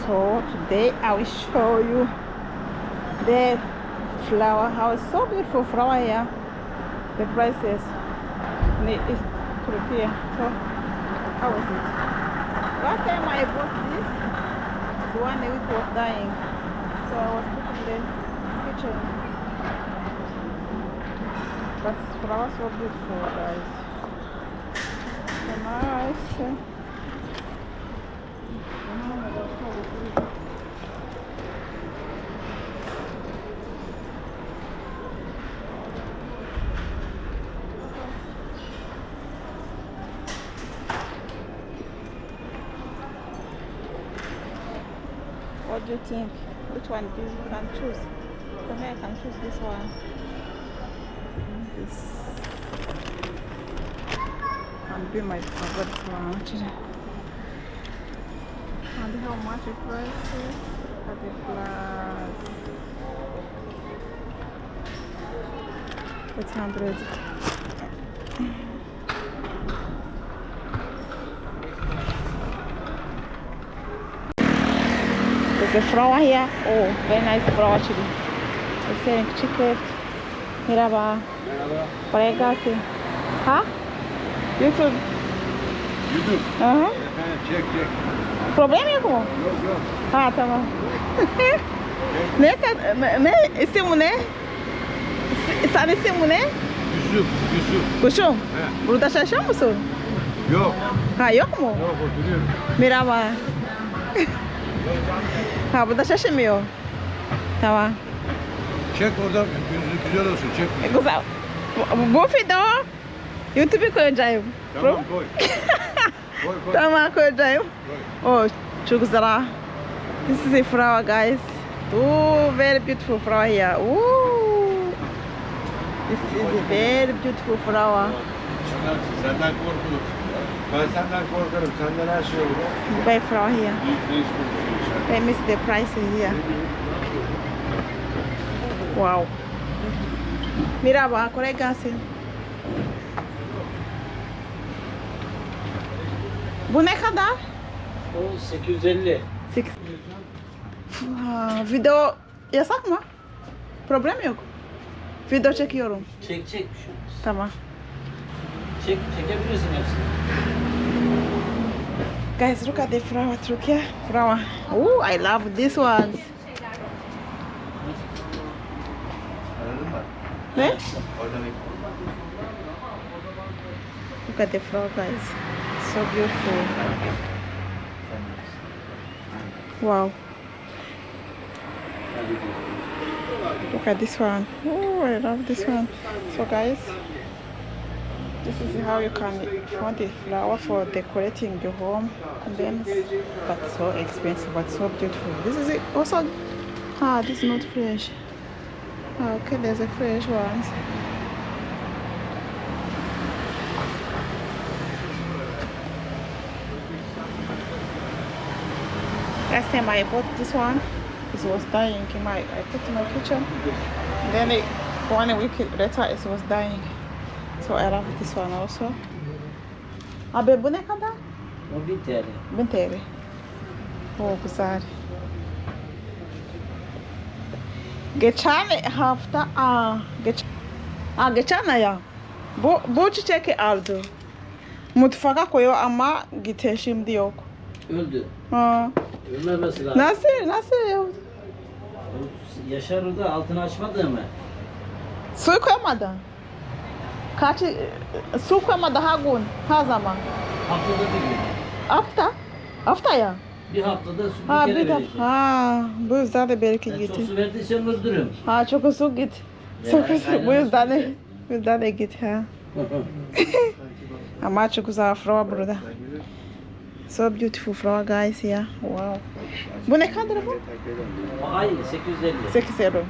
So today I will show you the flower house. So beautiful flower here. The prices is Turkey. So how is it? Last time I bought this, the one week was dying. So I was putting in the kitchen. But flowers so beautiful, guys. So nice. What do you think? Which one do you can choose? For me, I can choose this one. This can be my favorite one actually. And how much it prices? At the plus 800. There's a flower here. Oh, very nice flower actually. It's selling chocolate. Merhaba. Merhaba. Kolay gelsin. Ha? YouTube. YouTube. Aha. Efendim çek. Problem yok mu? Yok. Ha tamam. Ne isim ne? Sen isim ne? Yusuf. Kuşum. He. Burada çalışıyor musun? Yok. Ha yok mu? Yok oturuyorum. Merhaba. Ha burada çalışmıyor. Tamam. Çek orada güzel olsun çek. Güzel. Bu video YouTube'a koyacağım. Tamam koy. Koy. Tamam koyacağım. Koy. Oh, çok güzel. This is a flower, guys. Oh, very beautiful flower here. Oh, this is a very beautiful flower. Senden korkulur. Ben senden korkarım. Senden her şey olur. Buy flower here. Let me see the price here. Wow. Merhaba, kolay gelsin. Bu ne kadar? O 850. 8. Video yasak mı? Problem yok. Video çekiyorum. Çek bir şey. Tamam. Çekebilirsin hepsini. Guys, look at the flower, Turkey flower. Oh, I love this one. Anladın mı? Ne? Oradan Look at the flower, guys. So beautiful. Wow. Look at this one. Oh, I love this one. So guys, this is how you can find the flower for decorating your home. And then, but so expensive, but so beautiful. This is it. Also, this is not fresh. Okay, there's a fresh one. Last time I bought this one, it was dying. I put it in my kitchen. And then 1 week later, it was dying. So I love this one also. Abi bu ne kadar? O 1000 TL. 1000 TL. Oh, güzel. Geçen hafta, geçen ay ya. Bu çiçeği aldı. Mutfağa koyuyor ama gitti şimdi yok. Öldü. Ha. Ölmemesi lazım. Nasıl yok? Yaşar orada altını açmadı mı? Su koymadı. Su koymadı her zaman. Haftada bir gün. Hafta ya. Bir haftada su bir kere verecek. Bu yüzden de belki Ben gitti. çok su verdiysen öldürürüm. Çok su git. Bu yüzden de git ha. Ama çok güzel flower burada. So beautiful flower, guys here. Wow. Bu ne kadar bu? Aynı 850. 8 euro.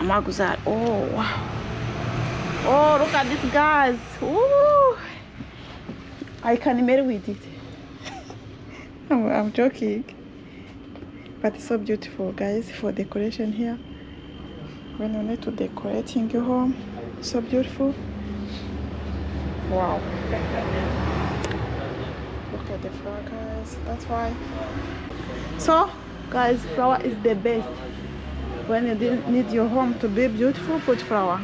Ama güzel. Oh wow. Oh, look at this, guys. Ooh. I can marry with it. I'm joking. But it's so beautiful, guys, for decoration here. When you need to decorating your home, so beautiful. Wow. Look at about the flower, guys. That's why. So, guys, flower is the best. When you didn't need your home to be beautiful, put flower.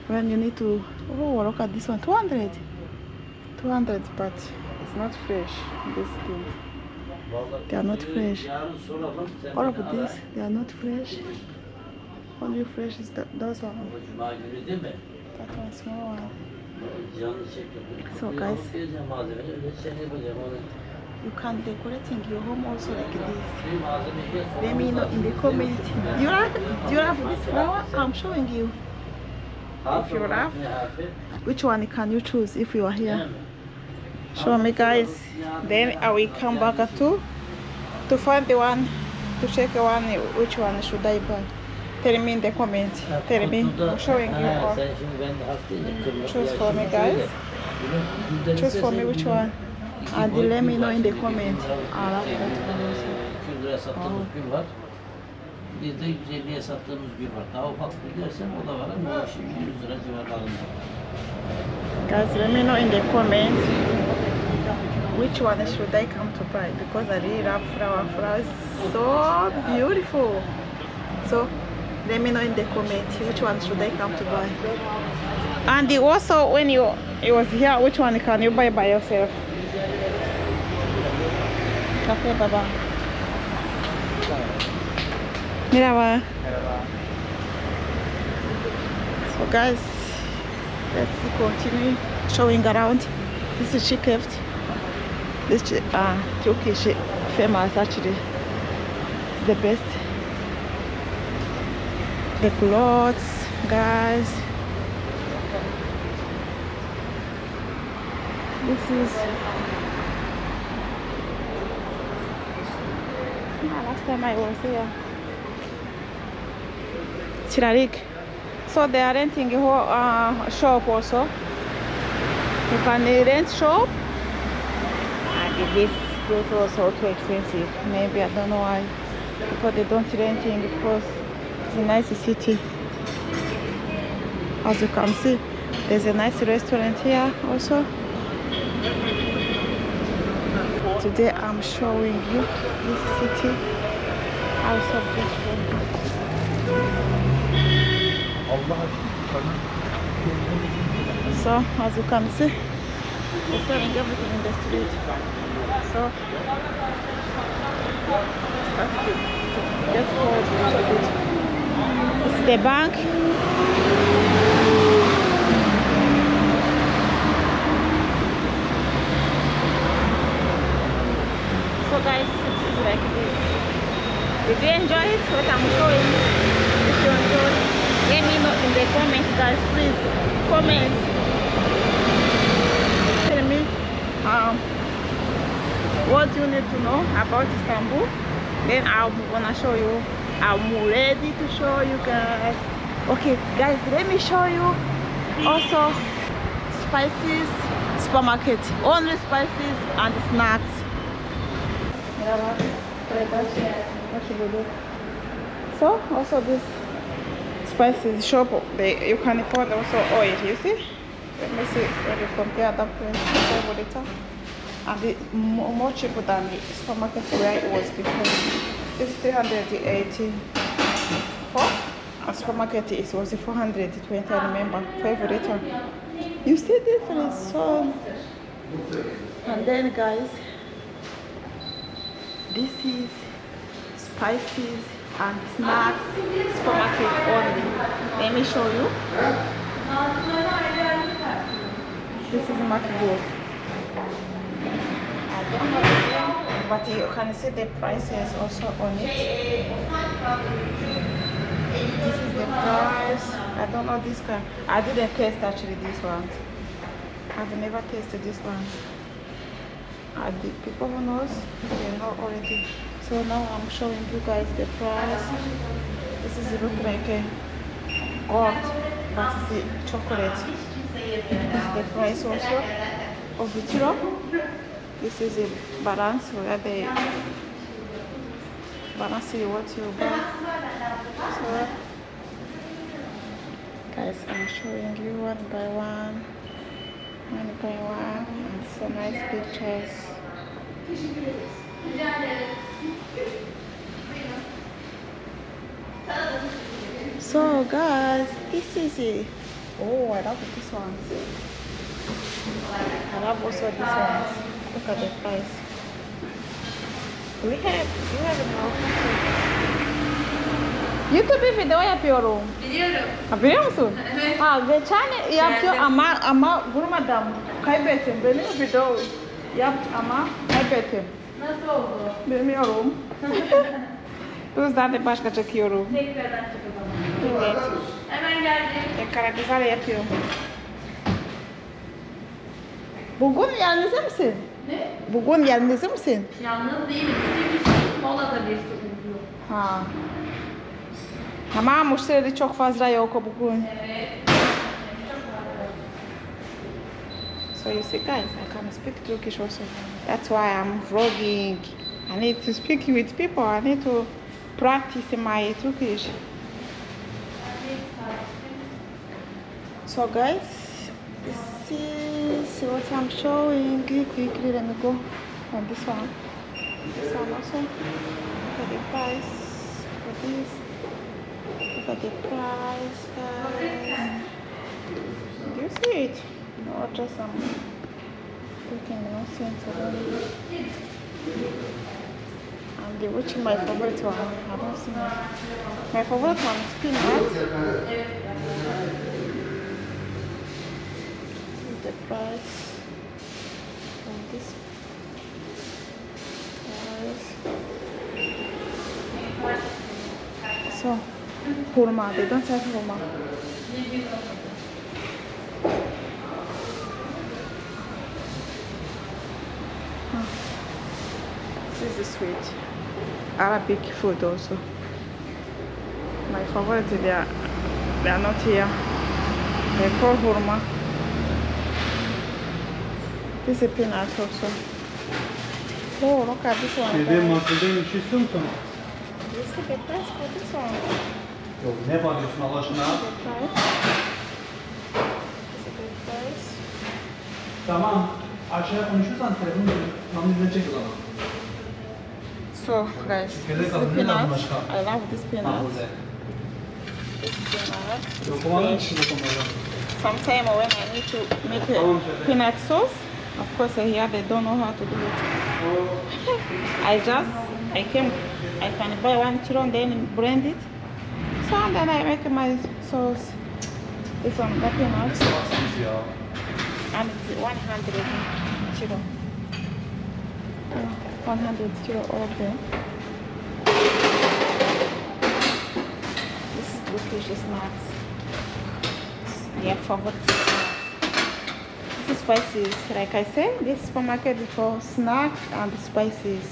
When you need to, oh, look at this one, 200, but it's not fresh. This thing, they are not fresh. All of these, they are not fresh. Only fresh is those one. That one, small one. So, guys, you can decorating your home also like this. Let me know in the comment. Do you have this flower? I'm showing you. If you have, which one can you choose if you are here? Show me, guys. Then I will come back to find the one, to check the one. Which one should I buy? Tell me in the comment. Tell me. I'm showing you all. Choose for me, guys. Choose for me which one. And let me know in the comment. I'll have that one. Bizde 150'ye sattığımız gül var. Daha ufak bir dersen o da var ama o şimdi 100 lira civarlarında. Guys, let me know in the comments which one should I come to buy, because I really love flower. Flower is so beautiful. So let me know in the comments which one should I come to buy. And also when you was here, which one can you buy by yourself? Okay, baba. Merhaba. So guys, let's continue showing around. This is Shikeft. This Turkish famous, actually the best. The clothes, guys. This is last time I was here. Chirarik. So they are renting a whole shop also. You can rent shop. And this is also too expensive. Maybe I don't know why. Because they don't renting, because it's a nice city. As you can see, there's a nice restaurant here also. Today I'm showing you this city. How so beautiful. So as you can see, they're selling everything in the street. So start to get cold a little bit. It's the bank. So guys, it is like this. Did you enjoy it? What I'm showing? If you enjoyed, let me know in the comments, guys. Please comment. Tell me what you need to know about Istanbul. Then I'm gonna show you. I'm ready to show you guys. Okay, guys, let me show you also spices supermarket. Only spices and snacks. So also this spices shop, you can afford also oil. You see? Let me see when you compare that price and the more cheaper than the supermarket where it was before. It's 380 for a supermarket. It was 420. I remember 5 liter. You see difference. So and then guys, this is spices and snacks supermarket only. Let me show you. This is McDonald's. I don't know the name, but you can see the prices also on it. This is the price. I don't know this kind. I didn't taste actually this one. I've never tasted this one. The people who knows, they know already. So now I'm showing you guys the price. This is look like a gold, but it's a chocolate. This is the price also of the kilo. This is a balance where they balance what you buy. So guys, I'm showing you one by one. And so nice pictures. Teşekkür ederiz. Rica ederiz. So guys, this is it. Oh, I love this one. I love also this one. Look at the price. You have more. YouTube video yapıyorum. Biliyorum. Ha, biliyor musun? Evet. Ha, geçen yaptım ama vurmadım. Kaybettim. Benim video yaptım ama kaybettim. Nasıl oldu? Bilmiyorum. Bu yüzden de başka çekiyorum. Tekrardan çıkalım. Evet. Hemen geldim. Karakter yapıyorum. Bugün yalnız mısın? Ne? Bugün yalnız mısın? Yalnız değilim. Bir kişi molada bir sıkıntı yok. Ha. Ama müşteri çok fazla yok bugün. Evet. So you see guys, I can speak Turkish also. That's why I'm vlogging. I need to speak with people. I need to practice my Turkish. So guys, this is what I'm showing. Quickly, let me go on this one. This one also. Look at the price for this. Look at the price, guys. Do you see it? No, just some looking nonsense about it. And which is my favorite one? I don't see my favorite one is peanut. This is the price of this price. So, hurma. They don't have hurma. This is sweet. Arabic food also. My favorite, they are not here. They call hurma. This is peanut also. Oh, look at this one. Şeyde mahsulden bir şey istiyor musun? This is the price for this one. Yok, ne bakıyorsun Allah aşkına? The price. This is the price. Tamam. Aşağıya konuşursan telefonu tam izleyecek o zaman. So guys, this is the peanut. I love this peanut. This peanut. Dokumanın içinde dokumanın. Sometimes when I need to make a peanut sauce, of course here they don't know how to do it. I can buy 1 kilo and then blend it. So then I make my sauce. This one, the peanut. Ya. And it's 100 kilo. 100 kilo all of them. This is Turkish snacks. Their favorite snacks. This is spices. Like I said, this supermarket is for snacks and spices.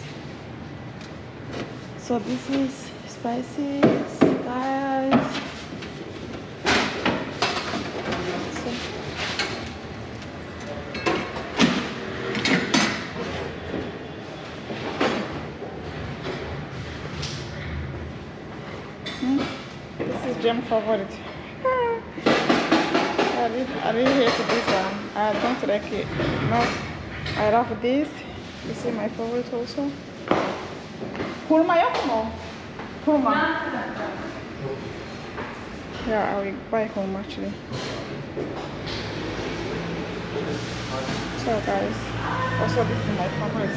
So this is spices, guys. So, this is Jam favorite. I really hate this one. I don't like it. No, I love this. This is my favorite also. Hurma yok mu? Hurma. Yeah, I will buy hurma actually. So guys, also this is my favorite.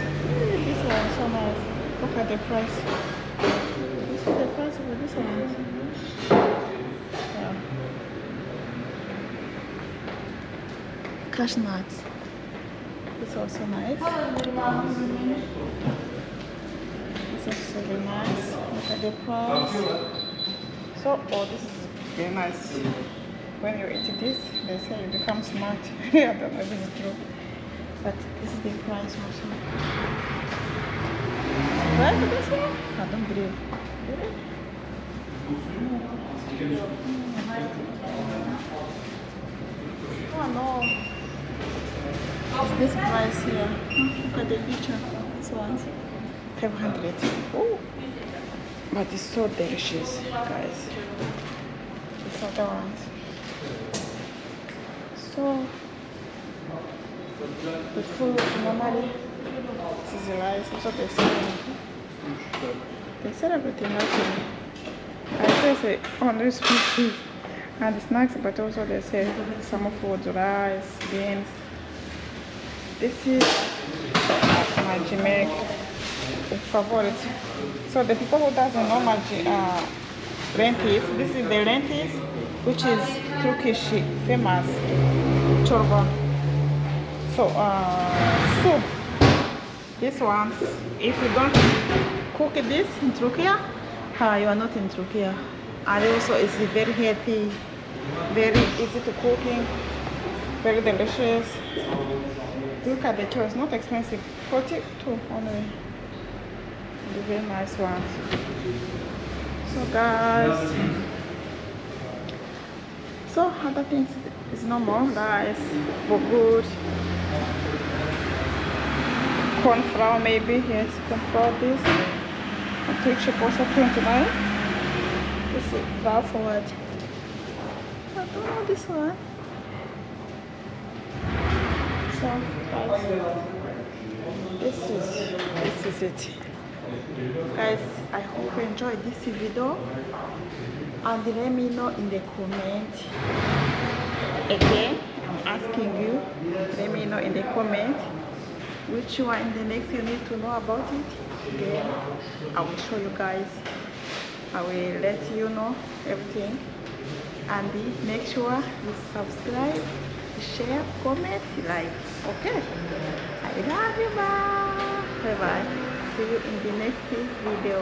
This one is so nice. Look at the price. This is the price of this one. Yeah. Cashew nuts. It's also nice. It's also very nice. Look at the price. So, oh, this is very nice. When you eat this, they say you become smart. I don't know if this is true. But this is the price also. Price for this one? I don't believe. Really? Oh no. It's this price here. Look at the picture. This one's 500. Oh, but it's so delicious, guys. These other ones. So the food normally This is the rice. Also they sell everything actually. I say only food and snacks, but also they sell some food, rice, beans. This is my Jamaican favorite. So the people who doesn't know my lentils, this is the lentils, which is Turkish famous chorba. So soup. This one, if you don't cook this in Turkey, you are not in Turkey. And also it's very healthy, very easy to cooking, very delicious. Look at the choice, not expensive, 42 only. The very nice one. So guys, so other things is no more rice, good. Corn flour maybe, yes, corn flour this. I think she also 29. This is flour for what? I don't know this one. So this is it. Guys, I hope you enjoyed this video and let me know in the comment. Again, I'm asking you, let me know in the comment which one in the next you need to know about it. Then I will show you guys. I will let you know everything. And make sure you subscribe, share, comment, like. Okay? I love you. Bye. Bye bye. See you in the next video.